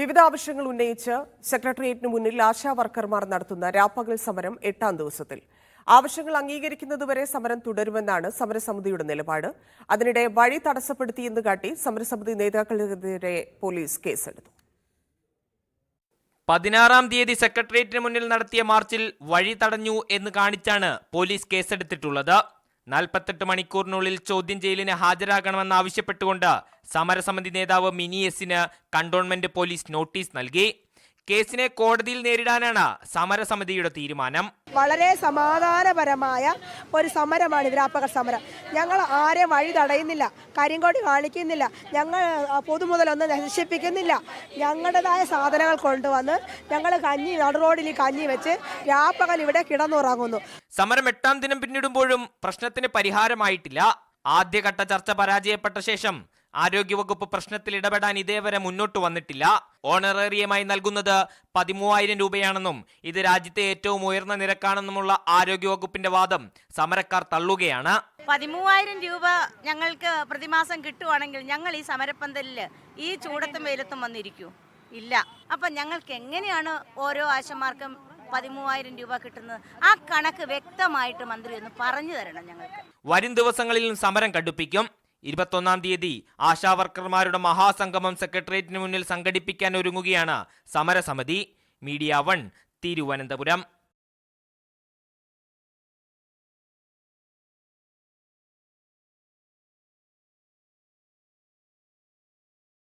വിവിധ ആവശ്യങ്ങൾ ഉന്നയിച്ച് സെക്രട്ടേറിയറ്റിന് മുന്നിൽ ആശാ വർക്കർമാർ നടത്തുന്ന രാപ്പകൽ സമരം 8ാം ദിവസത്തിൽ. ആവശ്യങ്ങൾ അംഗീകരിക്കുന്നതുവരെ സമരം തുടരുമെന്നാണ് സമരസമിതിയുടെ നിലപാട്. അതിനിടെ വഴി തടസ്സപ്പെടുത്തിയെന്ന് കാട്ടി സമരസമിതി നേതാക്കൾക്കെതിരെ പോലീസ് കേസെടുത്തു. 16-ാം തീയതി സെക്രട്ടേറിയറ്റിന് മുന്നിൽ നടത്തിയ മാർച്ചിൽ വഴി തടഞ്ഞു എന്ന് കാണിച്ചാണ് പോലീസ് കേസെടുത്തിട്ടുള്ളത്. 48 മണിക്കൂറിനുള്ളിൽ ചോദ്യം ചെയ്യലിന് ഹാജരാകണമെന്നാവശ്യപ്പെട്ടുകൊണ്ട് സമരസമിതി നേതാവ് മിനി എസിന് കണ്ടോൺമെന്റ് പോലീസ് നോട്ടീസ് നൽകി. കേസിനെ കോടതിയിൽ നേരിടാനാണ് സമരസമിതിയുടെ തീരുമാനം. വളരെ സമാധാനപരമായ ഒരു സമരമാണ് രാപ്പകൽ സമരം. ഞങ്ങൾ ആരെയും വഴി തടയുന്നില്ല, കരിങ്കോടി കാണിക്കുന്നില്ല, ഞങ്ങൾ പൊതുമുതലൊന്നും നശിപ്പിക്കുന്നില്ല. ഞങ്ങളുടേതായ സാധനങ്ങൾ കൊണ്ടുവന്ന് ഞങ്ങൾ നടുറോഡിൽ കഞ്ഞി വെച്ച് രാപ്പകൽ ഇവിടെ കിടന്നുറങ്ങുന്നു. സമരം 8ാം ദിനം പിന്നിടുമ്പോഴും പ്രശ്നത്തിന് പരിഹാരമായിട്ടില്ല. ആദ്യഘട്ട ചർച്ച പരാജയപ്പെട്ട ശേഷം ആരോഗ്യവകുപ്പ് പ്രശ്നത്തിൽ ഇടപെടാൻ ഇതേവരെ മുന്നോട്ട് വന്നിട്ടില്ല. ഓണറേറിയമായി നൽകുന്നത് 13,000 രൂപയാണെന്നും ഇത് രാജ്യത്തെ ഏറ്റവും ഉയർന്ന നിരക്കാണെന്നുമുള്ള ആരോഗ്യവകുപ്പിന്റെ വാദം സമരക്കാർ തള്ളുകയാണ്. 13,000 രൂപ ഞങ്ങൾക്ക് പ്രതിമാസം കിട്ടുവാണെങ്കിൽ ഞങ്ങൾ ഈ സമരപ്പന്തലിൽ ഈ ചൂടത്തും വെയിലത്തും വന്നിരിക്കൂ? ഇല്ല. അപ്പം ഞങ്ങൾക്ക് എങ്ങനെയാണ് ഓരോ ആശമാർക്കും 13,000 രൂപ കിട്ടുന്നത്? ആ കണക്ക് വ്യക്തമായിട്ട് മന്ത്രി ഒന്ന് പറഞ്ഞു തരണം ഞങ്ങൾക്ക്. വരും ദിവസങ്ങളിലും സമരം കടുപ്പിക്കും. 21-ാം തീയതി ആശാവർക്കർമാരുടെ മഹാസംഗമം സെക്രട്ടേറിയറ്റിന് മുന്നിൽ സംഘടിപ്പിക്കാൻ ഒരുങ്ങുകയാണ് സമരസമിതി. മീഡിയ 1 തിരുവനന്തപുരം.